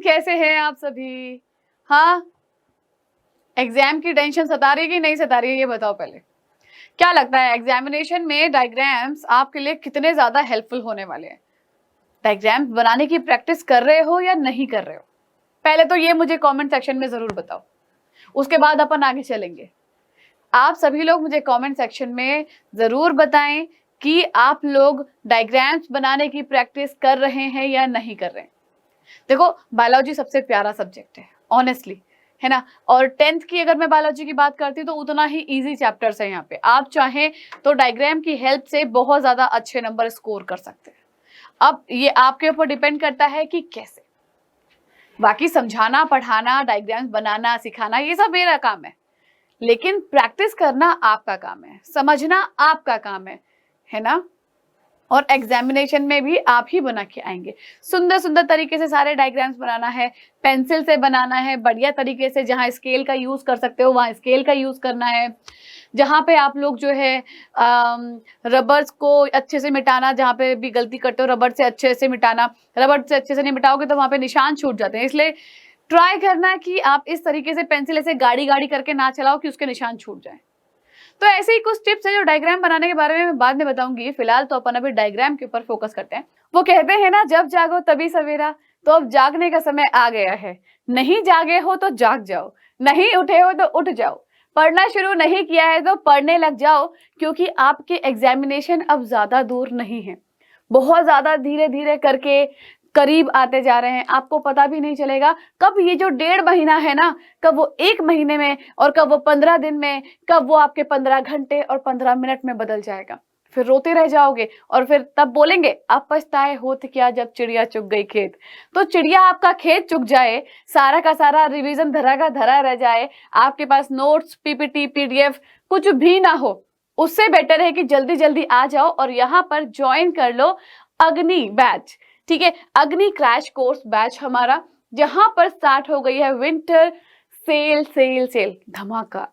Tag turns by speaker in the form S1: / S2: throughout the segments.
S1: कैसे हैं आप सभी? हाँ, एग्जाम की टेंशन सता रही है कि नहीं सता रही है, ये बताओ पहले। क्या लगता है एग्जामिनेशन में डायग्राम्स आपके लिए कितने ज्यादा हेल्पफुल होने वाले हैं? डायग्राम्स बनाने की प्रैक्टिस कर रहे हो या नहीं कर रहे हो? पहले तो ये मुझे कमेंट सेक्शन में जरूर बताओ, उसके बाद अपन आगे चलेंगे। आप सभी लोग मुझे कमेंट सेक्शन में जरूर बताएं कि आप लोग डायग्राम्स बनाने की प्रैक्टिस कर रहे हैं या नहीं कर रहे हैं। देखो, बायोलॉजी सबसे प्यारा सब्जेक्ट है ऑनेस्टली, है ना। और 10th की अगर मैं बायोलॉजी की बात करती हूँ तो उतना ही इजी चैप्टर्स है यहाँ पे। आप चाहें तो डायग्राम की हेल्प से बहुत ज्यादा अच्छे नंबर स्कोर कर सकते हैं। अब ये आपके ऊपर डिपेंड करता है कि कैसे। बाकी समझाना, पढ़ाना, डायग्राम्स बनाना, सिखाना, ये सब मेरा काम है, लेकिन प्रैक्टिस करना आपका काम है, समझना आपका काम है ना। और एग्जामिनेशन में भी आप ही बना के आएंगे। सुंदर सुंदर तरीके से सारे डायग्राम्स बनाना है, पेंसिल से बनाना है, बढ़िया तरीके से। जहां स्केल का यूज कर सकते हो वहां स्केल का यूज करना है। जहां पे आप लोग जो है रबर्स को अच्छे से मिटाना, जहां पे भी गलती करते हो रबर से अच्छे से मिटाना। रबर से अच्छे से नहीं मिटाओगे तो वहां पे निशान छूट जाते हैं, इसलिए ट्राई करना कि आप इस तरीके से पेंसिल ऐसे गाड़ी गाड़ी करके ना चलाओ कि उसके निशान छूट जाए। तो ऐसे ही कुछ टिप्स है जो डायग्राम बनाने के बारे में मैं बाद में बताऊंगी। फिलहाल तो अपन अभी डायग्राम के ऊपर फोकस करते हैं। वो कहते हैं ना, जब जागो तभी सवेरा। तो अब जागने का समय आ गया है। नहीं जागे हो तो जाग जाओ, नहीं उठे हो तो उठ जाओ। पढ़ना शुरू नहीं किया है तो पढ़ने लग जाओ, क्योंकि आपके एग्जामिनेशन अब ज्यादा दूर नहीं है। बहुत ज्यादा धीरे धीरे करके करीब आते जा रहे हैं। आपको पता भी नहीं चलेगा कब ये जो 1.5 महीना है ना, कब वो 1 महीने में, और कब वो 15 दिन में, कब वो आपके 15 घंटे और 15 मिनट में बदल जाएगा। फिर रोते रह जाओगे और फिर तब बोलेंगे अब पछताए होत क्या जब चिड़िया चुग गई खेत। तो चिड़िया आपका खेत चुग जाए, सारा का सारा रिवीजन धरा का धरा रह जाए, आपके पास नोट्स, पीपीटी, पीडीएफ कुछ भी ना हो, उससे बेटर है कि जल्दी जल्दी आ जाओ और यहाँ पर ज्वाइन कर लो अग्नि बैच। ठीक है, अग्नि क्रैश कोर्स बैच हमारा, जहां पर स्टार्ट हो गई है विंटर सेल सेल सेल धमाका।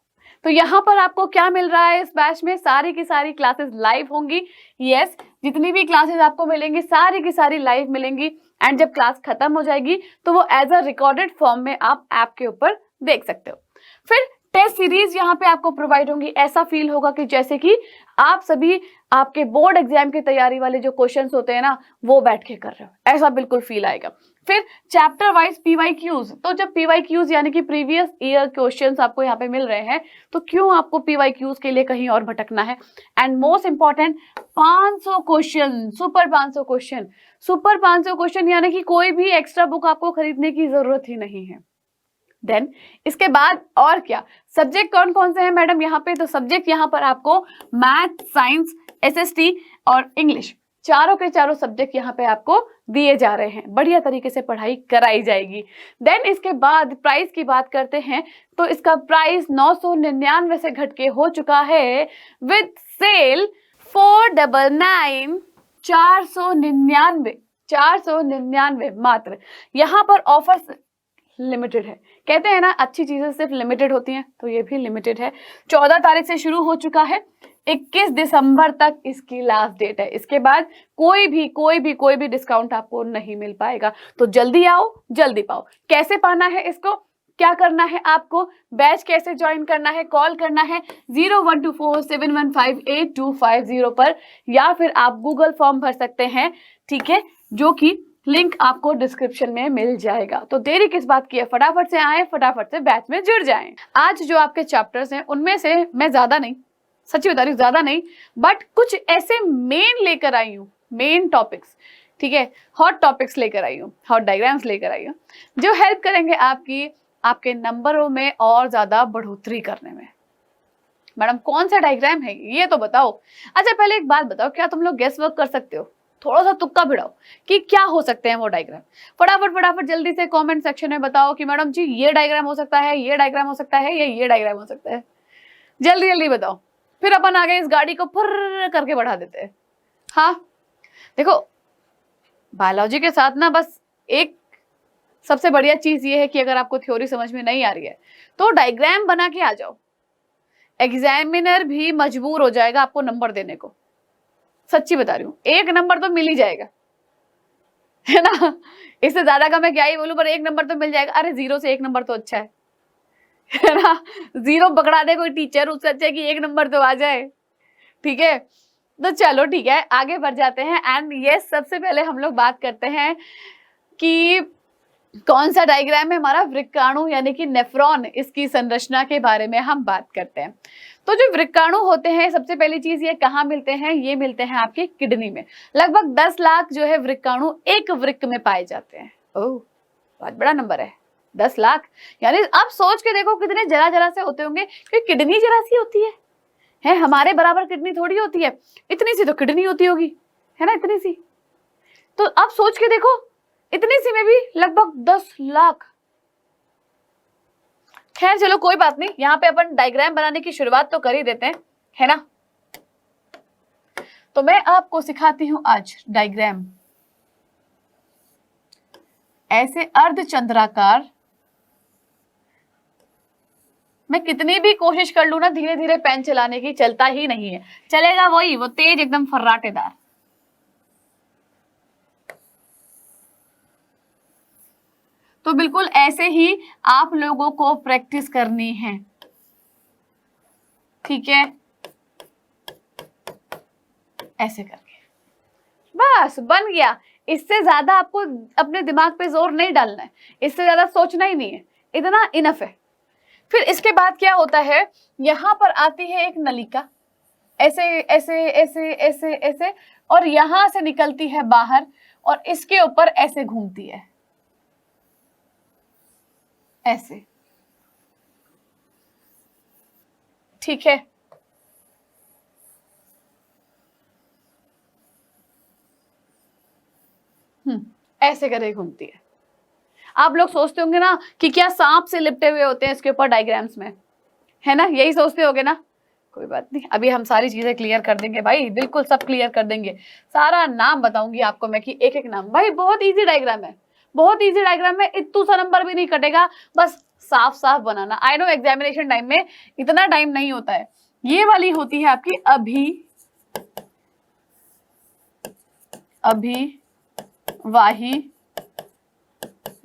S1: तो यहाँ पर आपको क्या मिल रहा है इस बैच में? सारी की सारी क्लासेस लाइव होंगी। यस, जितनी भी क्लासेस आपको मिलेंगी सारी की सारी लाइव मिलेंगी। एंड जब क्लास खत्म हो जाएगी तो वो एज अ रिकॉर्डेड फॉर्म में आप ऐप के ऊपर देख सकते हो। फिर टेस्ट सीरीज यहाँ पे आपको प्रोवाइड होंगी। ऐसा फील होगा कि जैसे कि आप सभी आपके बोर्ड एग्जाम की तैयारी वाले जो क्वेश्चंस होते हैं ना, वो बैठ के कर रहे हो, ऐसा बिल्कुल फील आएगा। फिर चैप्टर वाइज पीवाईक्यूज। तो जब पीवाईक्यूज यानी कि प्रीवियस ईयर क्वेश्चंस आपको यहाँ पे मिल रहे हैं, तो क्यों आपको पीवाईक्यूज के लिए कहीं और भटकना है। And most important 500 question, super 500 question. Super 500 question यानी कि कोई भी एक्स्ट्रा बुक आपको खरीदने की जरूरत ही नहीं है। देन इसके बाद और क्या सब्जेक्ट कौन कौन से हैं मैडम यहाँ पे? तो सब्जेक्ट यहाँ पर आपको मैथ, साइंस, एसएसटी और इंग्लिश, चारों के चारों सब्जेक्ट यहाँ पे आपको दिए जा रहे हैं। बढ़िया तरीके से पढ़ाई कराई जाएगी। देन इसके बाद प्राइस की बात करते हैं, तो इसका प्राइस 999 से घट के हो चुका है विद सेल 499, 499 मात्र। यहाँ पर ऑफर लिमिटेड है। कहते हैं ना अच्छी चीजें सिर्फ लिमिटेड होती हैं, तो ये भी लिमिटेड है। 14 तारीख से शुरू हो चुका है, 21 दिसंबर तक इसकी लास्ट डेट है। इसके बाद कोई भी डिस्काउंट आपको नहीं मिल पाएगा। तो जल्दी आओ जल्दी पाओ। कैसे पाना है इसको, क्या करना है आपको, बैच कैसे ज्वाइन करना है? कॉल करना है 01247158 पर, या फिर आप गूगल फॉर्म भर सकते हैं। ठीक है, जो कि लिंक आपको डिस्क्रिप्शन में मिल जाएगा। तो देरी किस बात की है, फटाफट से आए, फटाफट से बैच में जुड़ जाएं। आज जो आपके चैप्टर्स हैं उनमें से मैं ज्यादा नहीं, सच्ची बता रही हूँ ज्यादा नहीं, बट कुछ ऐसे मेन लेकर आई हूँ, मेन टॉपिक्स। ठीक है, हॉट टॉपिक्स लेकर आई हूँ, हॉट डायग्राम्स लेकर आई हूँ, जो हेल्प करेंगे आपके नंबरों में और ज्यादा बढ़ोतरी करने में। मैडम कौन सा डायग्राम है ये तो बताओ। अच्छा पहले एक बात बताओ, क्या तुम लोग गेस वर्क कर सकते हो? थोड़ा सा तुक्का भिड़ाओ कि क्या हो सकते हैं वो डायग्राम। फटाफट जल्दी से कमेंट सेक्शन में बताओ कि मैडम जी ये डायग्राम हो सकता है, ये डायग्राम हो सकता है, या ये डायग्राम हो सकता है। जल्दी जल्दी बताओ, फिर अपन आगे इस गाड़ी को फुर्र करके बढ़ा देते हैं। हाँ देखो, बायोलॉजी के साथ ना बस एक सबसे बढ़िया चीज ये है कि अगर आपको थ्योरी समझ में नहीं आ रही है तो डायग्राम बना के आ जाओ। एग्जामिनर भी मजबूर हो जाएगा आपको नंबर देने को, सच्ची बता रही हूँ, 1 नंबर तो मिल ही जाएगा। है ना। इससे ज्यादा का मैं क्या ही बोलूं, पर 1 नंबर तो मिल जाएगा। अरे 0 से 1 नंबर तो अच्छा है ना। 0 पकड़ा दे कोई टीचर, उससे अच्छा है कि 1 नंबर तो आ जाए। ठीक है, तो चलो ठीक है, आगे बढ़ जाते हैं। एंड ये सबसे पहले हम लोग बात करते हैं कि कौन सा डायग्राम है हमारा, वृक्काणु यानी कि नेफ्रॉन, इसकी संरचना के बारे में हम बात करते हैं। तो जो वृक्काणु होते हैं, सबसे पहली चीज ये कहाँ मिलते हैं, ये मिलते हैं आपकी किडनी में। लगभग 10 लाख जो है वृक्काणु एक वृक्क में पाए जाते हैं। ओह, बहुत बड़ा नंबर है 10 लाख। यानी आप सोच के देखो कितने जरा जरा से होते होंगे, क्योंकि किडनी जरा सी होती है हमारे बराबर किडनी थोड़ी होती है, इतनी सी तो किडनी होती होगी, है ना, इतनी सी। तो आप सोच के देखो, इतनी सी में भी लगभग 10 लाख। खैर चलो कोई बात नहीं, यहाँ पे अपन डायग्राम बनाने की शुरुआत तो कर ही देते हैं, है ना। तो मैं आपको सिखाती हूं आज डायग्राम। ऐसे अर्धचंद्राकार, मैं कितनी भी कोशिश कर लूं ना धीरे धीरे पेन चलाने की, चलता ही नहीं है। चलेगा वही, वो तेज एकदम फर्राटेदार। तो बिल्कुल ऐसे ही आप लोगों को प्रैक्टिस करनी है, ठीक है, ऐसे करके बस बन गया। इससे ज्यादा आपको अपने दिमाग पे जोर नहीं डालना है, इससे ज्यादा सोचना ही नहीं है, इतना इनफ है। फिर इसके बाद क्या होता है, यहां पर आती है एक नलिका, ऐसे ऐसे ऐसे ऐसे ऐसे, और यहां से निकलती है बाहर, और इसके ऊपर ऐसे घूमती है, ऐसे, ठीक है। ऐसे करके घूमती है। आप लोग सोचते होंगे ना कि क्या सांप से लिपटे हुए होते हैं इसके ऊपर डायग्राम्स में, है ना, यही सोचते होगे ना। कोई बात नहीं, अभी हम सारी चीजें क्लियर कर देंगे भाई, बिल्कुल सब क्लियर कर देंगे। सारा नाम बताऊंगी आपको मैं कि एक एक नाम। भाई बहुत इजी डायग्राम है, बहुत इजी डायग्राम है, इतू सा नंबर भी नहीं कटेगा, बस साफ साफ बनाना। आई नो एग्जामिनेशन टाइम में इतना टाइम नहीं होता है। ये वाली होती है आपकी अभिवाही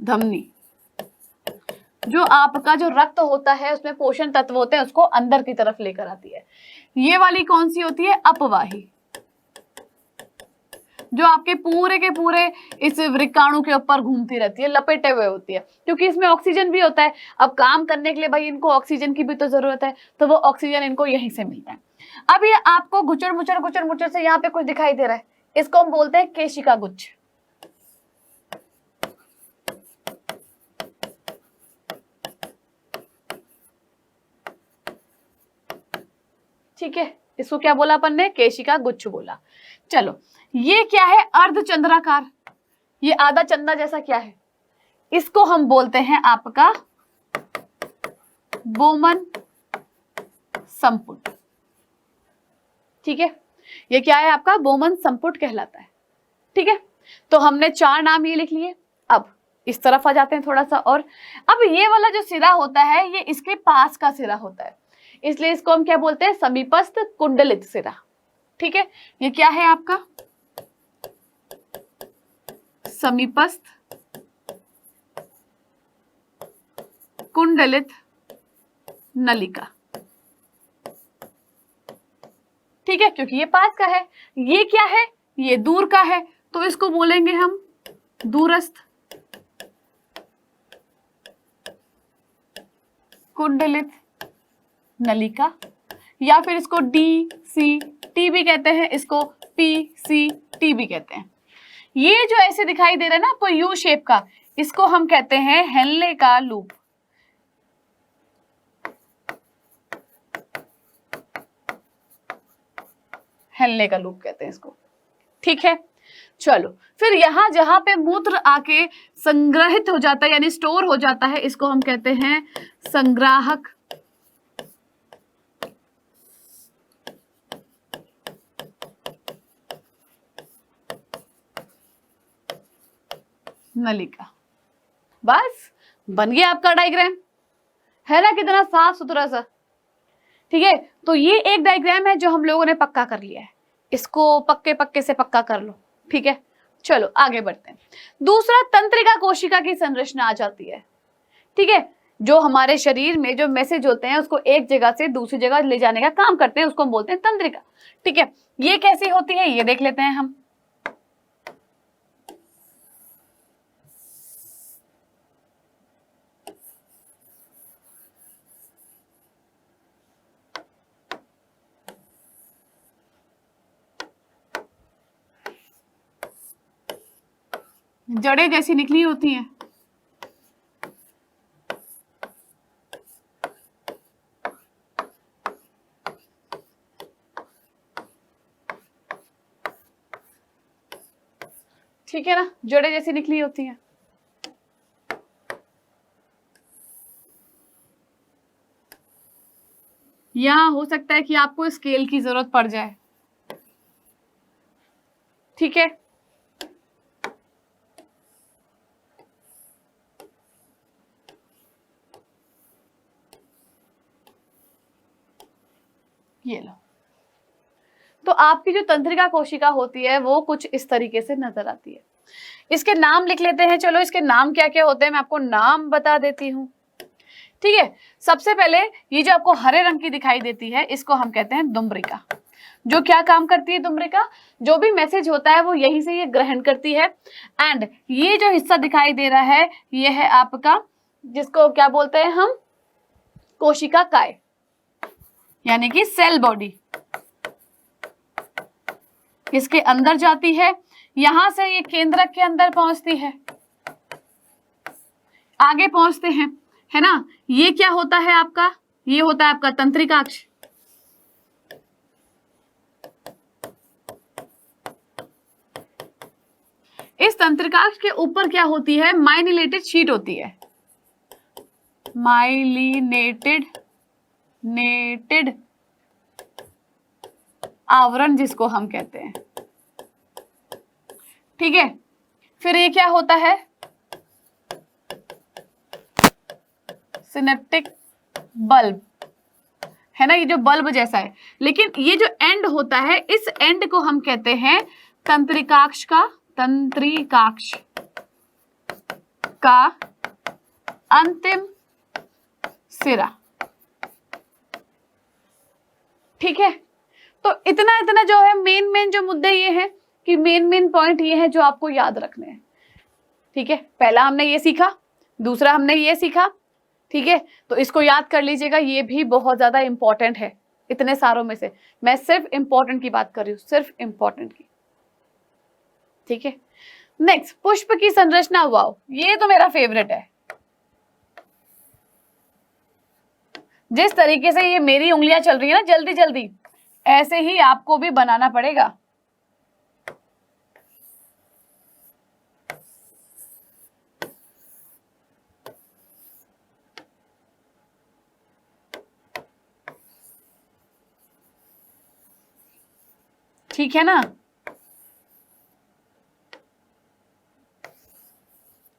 S1: धमनी। जो आपका जो रक्त होता है उसमें पोषण तत्व होते हैं, उसको अंदर की तरफ लेकर आती है। ये वाली कौन सी होती है, अपवाही, जो आपके पूरे के पूरे इस वृक्काणु के ऊपर घूमती रहती है, लपेटे हुए होती है, क्योंकि इसमें ऑक्सीजन भी होता है। अब काम करने के लिए भाई इनको ऑक्सीजन की भी तो जरूरत है, तो वो ऑक्सीजन इनको यहीं से मिलता है। अब ये आपको गुचर मुचर से यहाँ पे कुछ दिखाई दे रहा है, इसको हम बोलते हैं केशिका गुच्छ। ठीक है, इसको क्या बोला अपन ने, केशिका गुच्छ बोला। चलो ये क्या है, अर्धचंद्राकार, ये आधा चंदा जैसा क्या है, इसको हम बोलते हैं आपका बोमन संपुट। ठीक है, ये क्या है आपका, बोमन संपुट कहलाता है। ठीक है, तो हमने 4 नाम ये लिख लिए। अब इस तरफ आ जाते हैं थोड़ा सा और। अब ये वाला जो सिरा होता है ये इसके पास का सिरा होता है, इसलिए इसको हम क्या बोलते हैं, समीपस्थ कुंडलित सिरा। ठीक है, ये क्या है आपका, समीपस्थ कुंडलित नलिका। ठीक है, क्योंकि ये पास का है। ये क्या है, ये दूर का है, तो इसको बोलेंगे हम दूरस्थ कुंडलित नलिका, या फिर इसको DCT भी कहते हैं, इसको PCT भी कहते हैं। ये जो ऐसे दिखाई दे रहा है ना आपको यू शेप का, इसको हम कहते हैं हेनले का लूप। हेनले का लूप कहते हैं इसको। ठीक है, चलो फिर यहां जहां पे मूत्र आके संग्रहित हो जाता है यानी स्टोर हो जाता है, इसको हम कहते हैं संग्राहक नलिका। बस बन गया आपका डायग्राम, है ना, कितना साफ सुथरा सा। ठीक है, तो ये एक डायग्राम है जो हम लोगों ने पक्का कर लिया है, इसको पक्के पक्के से पक्का कर लो। ठीक है, चलो आगे बढ़ते हैं। दूसरा, तंत्रिका कोशिका की संरचना आ जाती है। ठीक है, जो हमारे शरीर में जो मैसेज होते हैं उसको एक जगह से दूसरी जगह ले जाने का काम करते हैं, उसको हम बोलते हैं तंत्रिका। ठीक है, ये कैसी होती है ये देख लेते हैं हम। जड़ें जैसी निकली होती हैं। ठीक है ना, जड़ें जैसी निकली होती हैं। यहां हो सकता है कि आपको स्केल की जरूरत पड़ जाए। ठीक है, ये लो। तो आपकी जो तंत्रिका कोशिका होती है वो कुछ इस तरीके से नजर आती है। इसके नाम लिख लेते हैं। चलो, इसके नाम क्या क्या होते हैं मैं आपको नाम बता देती हूँ। ठीक है, सबसे पहले ये जो आपको हरे रंग की दिखाई देती है इसको हम कहते हैं दुम्बरिका। जो क्या काम करती है दुम्बरिका, जो भी मैसेज होता है वो यहीं से ये ग्रहण करती है। एंड ये जो हिस्सा दिखाई दे रहा है ये है आपका, जिसको क्या बोलते हैं हम, कोशिका काय, यानी कि सेल बॉडी। इसके अंदर जाती है, यहां से ये केंद्रक के अंदर पहुंचती है, आगे पहुंचते हैं, है ना। ये क्या होता है आपका, ये होता है आपका तंत्रिकाक्ष। इस तंत्रिकाक्ष के ऊपर क्या होती है, माइलिनेटेड शीट होती है। नेटेड आवरण जिसको हम कहते हैं। ठीक है, फिर ये क्या होता है, सिनेप्टिक बल्ब, है ना, ये जो बल्ब जैसा है। लेकिन ये जो एंड होता है इस एंड को हम कहते हैं तंत्रिकाक्ष का अंतिम सिरा। ठीक है, तो इतना जो है मेन जो मुद्दे ये हैं कि मेन पॉइंट ये है जो आपको याद रखने हैं। ठीक है, पहला हमने ये सीखा, दूसरा हमने ये सीखा। ठीक है, तो इसको याद कर लीजिएगा, ये भी बहुत ज्यादा इंपॉर्टेंट है। इतने सारों में से मैं सिर्फ इंपॉर्टेंट की बात कर रही हूँ, सिर्फ इंपॉर्टेंट की। ठीक है, नेक्स्ट, पुष्प की संरचना। वाओ, ये तो मेरा फेवरेट है। जिस तरीके से ये मेरी उंगलियां चल रही है ना जल्दी जल्दी, ऐसे ही आपको भी बनाना पड़ेगा। ठीक है ना,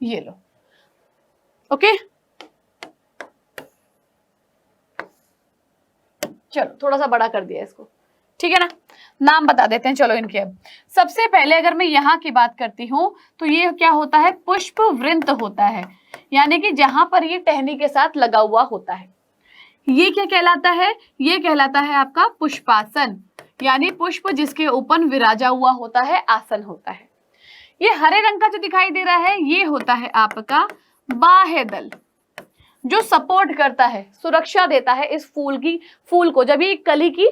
S1: ये लो। ओके, चलो थोड़ा सा बड़ा कर दिया इसको। ठीक है ना, नाम बता देते हैं चलो इनके। अब सबसे पहले अगर मैं यहाँ की बात करती हूँ तो ये क्या होता है, पुष्प वृंत होता है, यानी कि जहां पर ये टहनी के साथ लगा हुआ होता है। ये क्या कहलाता है, ये कहलाता है आपका पुष्पासन, यानी पुष्प जिसके ऊपर विराजा हुआ होता है, आसन होता है। ये हरे रंग का जो दिखाई दे रहा है ये होता है आपका बाह्य दल, जो सपोर्ट करता है, सुरक्षा देता है इस फूल को। जब ये कली की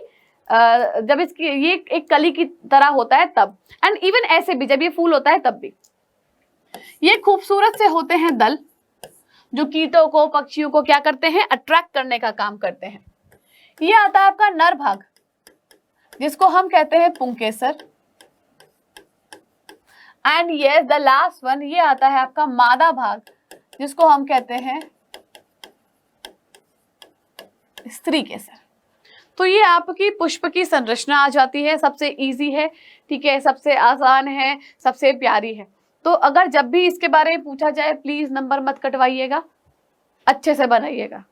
S1: जब इसकी ये एक कली की तरह होता है तब, एंड इवन ऐसे भी जब ये फूल होता है तब भी। ये खूबसूरत से होते हैं दल जो कीटों को, पक्षियों को क्या करते हैं, अट्रैक्ट करने का काम करते हैं। ये आता है आपका नर भाग जिसको हम कहते हैं पुंकेसर। And yes the last one, ये आता है आपका मादा भाग जिसको हम कहते हैं स्त्री केसर। तो ये आपकी पुष्प की संरचना आ जाती है, सबसे इजी है। ठीक है, सबसे आसान है, सबसे प्यारी है। तो अगर जब भी इसके बारे में पूछा जाए प्लीज नंबर मत कटवाइएगा, अच्छे से बनाइएगा।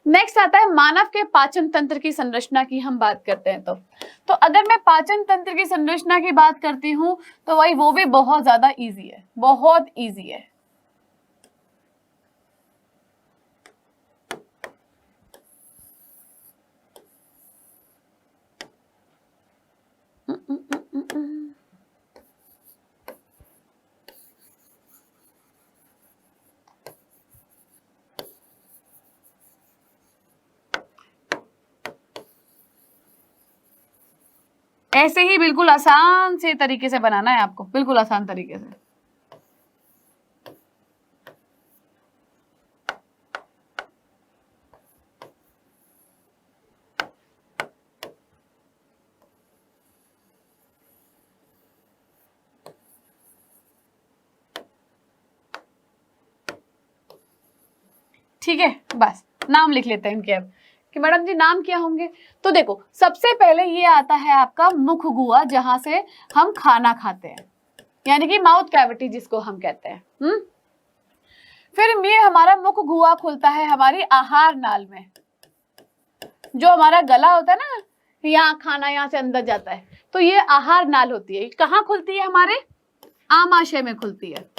S1: नेक्स्ट आता है मानव के पाचन तंत्र की संरचना की हम बात करते हैं। तो अगर मैं पाचन तंत्र की संरचना की बात करती हूं तो वही वो भी बहुत ज्यादा इजी है, बहुत इजी है। ऐसे ही बिल्कुल आसान से तरीके से बनाना है आपको, बिल्कुल आसान तरीके से। ठीक है, बस नाम लिख लेते हैं इनके अब कि मैडम जी नाम क्या होंगे। तो देखो सबसे पहले ये आता है आपका मुख गुहा, जहां से हम खाना खाते हैं, यानी कि माउथ कैविटी जिसको हम कहते हैं। फिर ये हमारा मुख गुहा खुलता है हमारी आहार नाल में। जो हमारा गला होता है ना, यहाँ खाना यहाँ से अंदर जाता है, तो ये आहार नाल होती है। कहाँ खुलती है? हमारे आमाशय में खुलती है।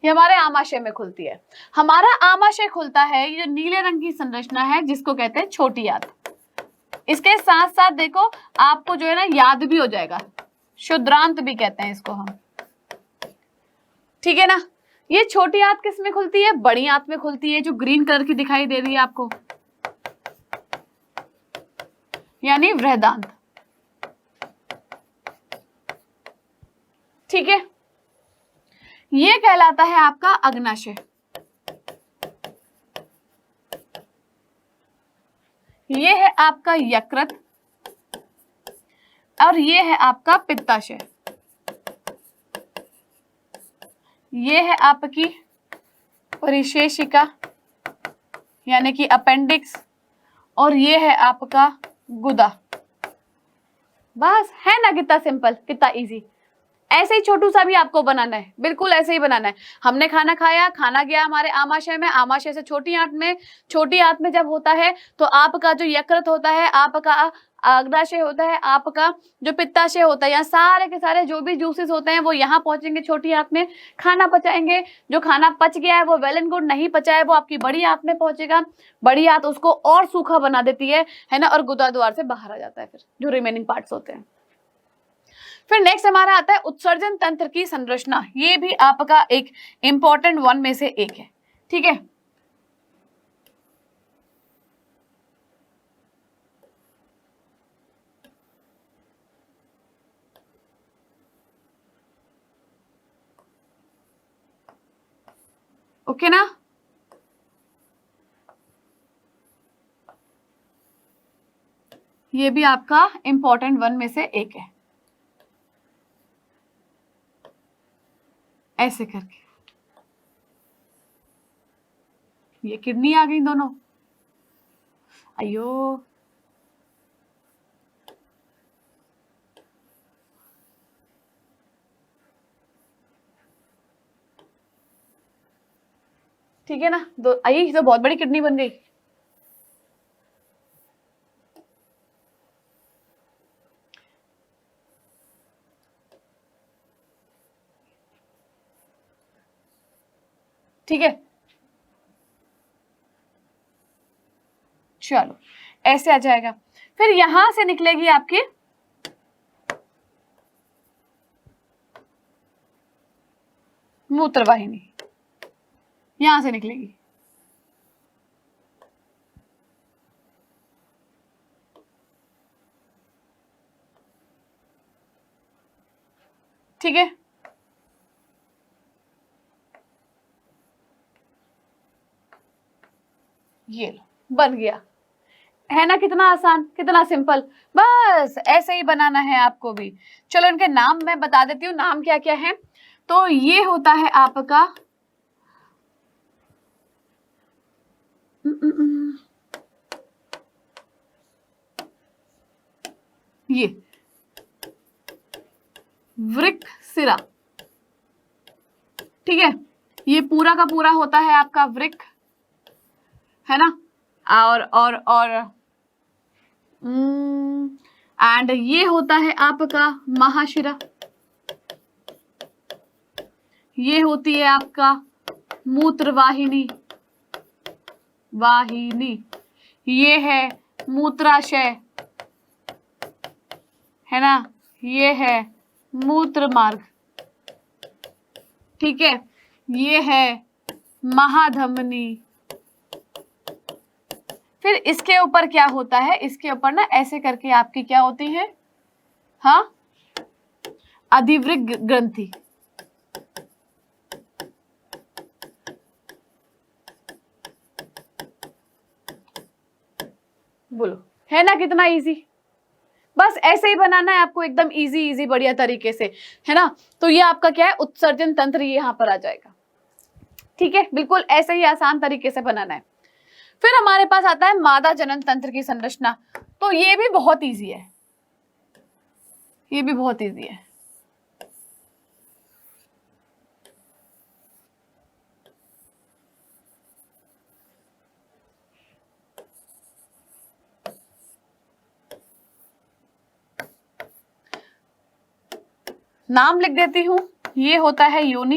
S1: ये हमारे आमाशय में खुलती है। हमारा आमाशय खुलता है, ये जो नीले रंग की संरचना है जिसको कहते हैं छोटी आंत। इसके साथ साथ देखो आपको जो है ना याद भी हो जाएगा, शुद्रांत भी कहते हैं इसको हम, ठीक है ना। ये छोटी आंत किस में खुलती है? बड़ी आंत में खुलती है, जो ग्रीन कलर की दिखाई दे रही है आपको, यानी वृहदांत। ठीक है, ये कहलाता है आपका अग्नाशय। ये है आपका यकृत और ये है आपका पित्ताशय। ये है आपकी परिशेषिका यानी कि अपेंडिक्स, और ये है आपका गुदा। बस है ना, कितना सिंपल, कितना इजी। ऐसे ही छोटू सा भी आपको बनाना है, बिल्कुल ऐसे ही बनाना है। हमने खाना खाया, खाना गया हमारे आमाशय में, आमाशय से छोटी आंत में, छोटी आंत में जब होता है तो आपका जो यकृत होता है, आपका अग्नाशय होता है, आपका जो पित्ताशय होता है, यहाँ सारे के सारे जो भी जूसेस होते हैं वो यहाँ पहुंचेंगे छोटी आंत में, खाना पचाएंगे। जो खाना पच गया है वो वेल एंड गुड, नहीं पचा है वो आपकी बड़ी आंत में पहुंचेगा। बड़ी आंत उसको और सूखा बना देती है ना, और गुदा द्वार से बाहर आ जाता है फिर जो रिमेनिंग पार्ट्स होते हैं। फिर नेक्स्ट हमारा आता है उत्सर्जन तंत्र की संरचना। ये भी आपका एक इंपॉर्टेंट वन में से एक है, ठीक है। ओके ना, ये भी आपका इंपॉर्टेंट वन में से एक है। ऐसे करके ये किडनी आ गई दोनों, अयो। ठीक है ना, दो आई तो बहुत बड़ी किडनी बन गई। ठीक है, चलो ऐसे आ जाएगा। फिर यहां से निकलेगी आपकी मूत्रवाहिनी, यहां से निकलेगी। ठीक है, ये लो बन गया, है ना, कितना आसान, कितना सिंपल। बस ऐसे ही बनाना है आपको भी। चलो इनके नाम मैं बता देती हूँ, नाम क्या क्या है। तो ये होता है आपका ये वृक्क सिरा, ठीक है। ये पूरा का पूरा होता है आपका वृक्क, है ना, और एंड ये होता है आपका महाशिरा, ये होती है आपका मूत्रवाहिनी, ये है मूत्राशय, है ना, ये है मूत्र मार्ग, ठीक है, ये है महाधमनी। फिर इसके ऊपर क्या होता है, इसके ऊपर ना ऐसे करके आपकी क्या होती है, हाँ, अधिवृक्क ग्रंथि। बोलो, है ना कितना इजी। बस ऐसे ही बनाना है आपको, एकदम इजी इजी बढ़िया तरीके से, है ना। तो ये आपका क्या है, उत्सर्जन तंत्र, ये यहाँ पर आ जाएगा, ठीक है, बिल्कुल ऐसे ही आसान तरीके से बनाना है। फिर हमारे पास आता है मादा जनन तंत्र की संरचना, तो ये भी बहुत इजी है, ये भी बहुत इजी है। नाम लिख देती हूं, ये होता है योनि,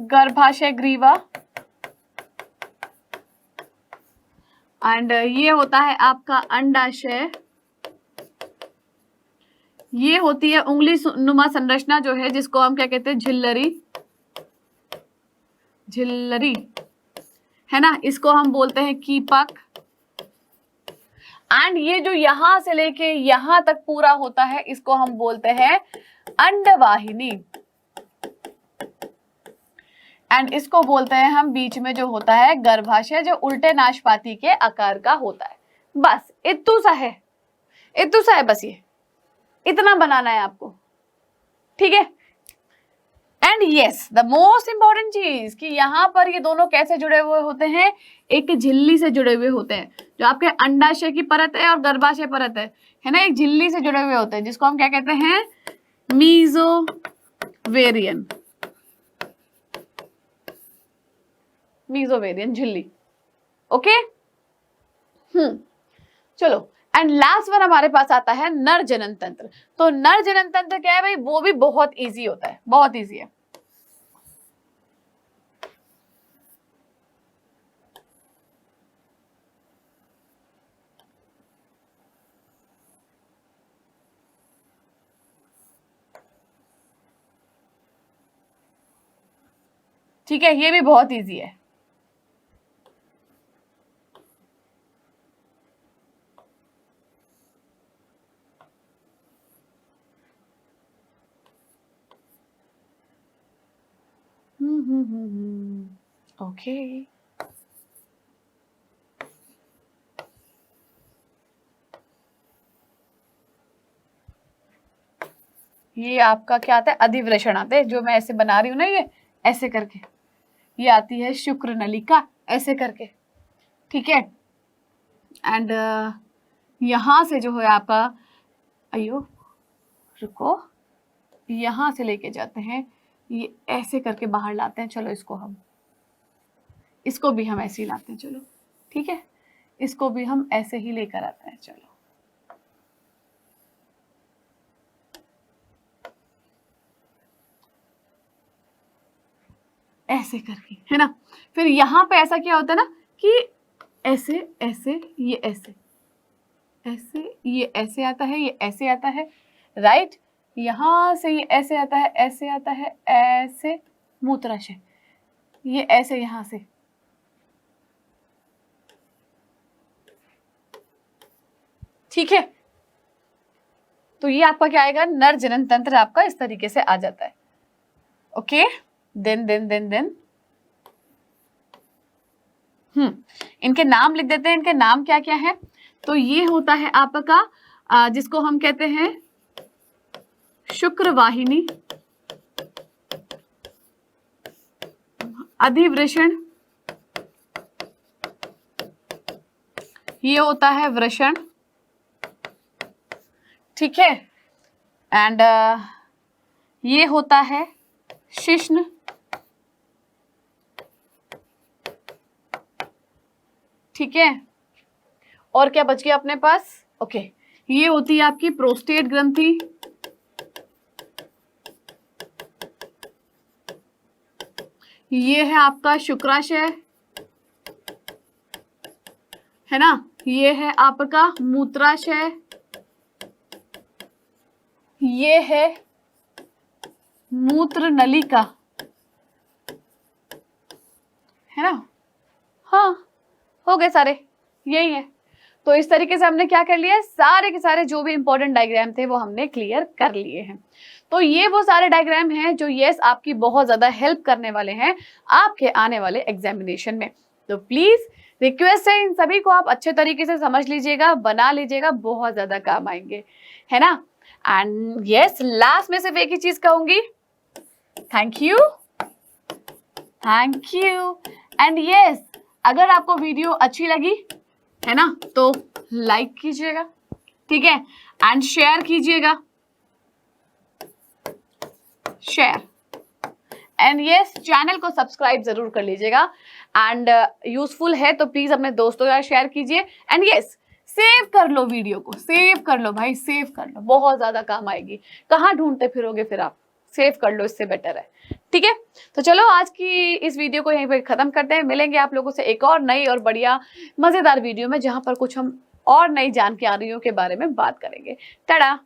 S1: गर्भाशय ग्रीवा, एंड ये होता है आपका अंडाशय, ये होती है उंगली नुमा संरचना जो है, जिसको हम क्या कहते हैं, झिल्लरी, है ना, इसको हम बोलते हैं कीपक। एंड ये जो यहां से लेके यहां तक पूरा होता है, इसको हम बोलते हैं अंडवाहिनी, एंड इसको बोलते हैं हम बीच में जो होता है गर्भाशय, जो उल्टे नाशपाती के आकार का होता है। बस इतू सा है, बस ये इतना बनाना है आपको, ठीक है। And yes, the most important चीज कि यहाँ पर ये दोनों कैसे जुड़े हुए होते हैं, एक झिल्ली से जुड़े हुए होते हैं, जो आपके अंडाशय की परत है और गर्भाशय परत है ना, एक झिल्ली से जुड़े हुए होते हैं, जिसको हम क्या कहते हैं, मीजोवेरियन झिल्ली, ओके। चलो, एंड लास्ट वन हमारे पास आता है नर जनन तंत्र। तो नर जनन तंत्र क्या है भाई, वो भी बहुत इजी होता है, बहुत इजी है। ठीक है, ये भी बहुत इजी है। ओके, ये आपका क्या आता है, अधिवृषण आते हैं, जो मैं ऐसे बना रही हूं ना, ये ऐसे करके, ये आती है शुक्र नलिका, ऐसे करके, ठीक है। एंड यहां से जो है आपका, अयो रुको, यहां से लेके जाते हैं, ये ऐसे करके बाहर लाते हैं। चलो इसको भी हम ऐसे ही लाते हैं, चलो ठीक है, इसको भी हम ऐसे ही लेकर आते हैं, चलो ऐसे करके, है ना। फिर यहाँ पे ऐसा क्या होता है ना कि ऐसे ऐसे, ये ऐसे ये ऐसे आता है, ये ऐसे आता है, राइट, यहां से ये ऐसे आता है, ऐसे आता है, ऐसे मूत्राशय, ये ऐसे यहां से, ठीक है। तो ये आपका क्या आएगा, नर जनन तंत्र आपका इस तरीके से आ जाता है, ओके। देन इनके नाम लिख देते हैं, इनके नाम क्या क्या है। तो ये होता है आपका जिसको हम कहते हैं शुक्रवाहिनी, अधिवृषण, ये होता है वृषण, ठीक है। एंड ये होता है शिश्न, ठीक है, और क्या बच गया अपने पास? ओके, ये होती है आपकी प्रोस्टेट ग्रंथि, ये है आपका शुक्राशय, है ना, ये है आपका मूत्राशय, ये है मूत्र नलिका, है ना। हाँ, हो गए सारे, यही है। तो इस तरीके से हमने क्या कर लिया है, सारे के सारे जो भी इंपॉर्टेंट डायग्राम थे वो हमने क्लियर कर लिए हैं। तो ये वो सारे डायग्राम हैं जो यस आपकी बहुत ज्यादा हेल्प करने वाले हैं आपके आने वाले एग्जामिनेशन में। तो प्लीज रिक्वेस्ट है, इन सभी को आप अच्छे तरीके से समझ लीजिएगा, बना लीजिएगा, बहुत ज्यादा काम आएंगे, है ना। एंड यस, लास्ट में सिर्फ एक ही चीज कहूंगी, thank you, thank you. And yes, अगर आपको वीडियो अच्छी लगी है ना तो लाइक कीजिएगा, ठीक है, एंड शेयर कीजिएगा, शेयर, एंड यस चैनल को सब्सक्राइब जरूर कर लीजिएगा। एंड यूजफुल है तो प्लीज अपने दोस्तों के साथ शेयर कीजिए। एंड यस, सेव कर लो वीडियो को, सेव कर लो भाई, सेव कर लो, बहुत ज्यादा काम आएगी, कहाँ ढूंढते फिरोगे फिर आप, सेव कर लो, इससे बेटर है, ठीक है। तो चलो आज की इस वीडियो को यहीं पे खत्म करते हैं, मिलेंगे आप लोगों से एक और नई और बढ़िया मजेदार वीडियो में, जहां पर कुछ हम और नई जानकारियों के बारे में बात करेंगे। टाटा।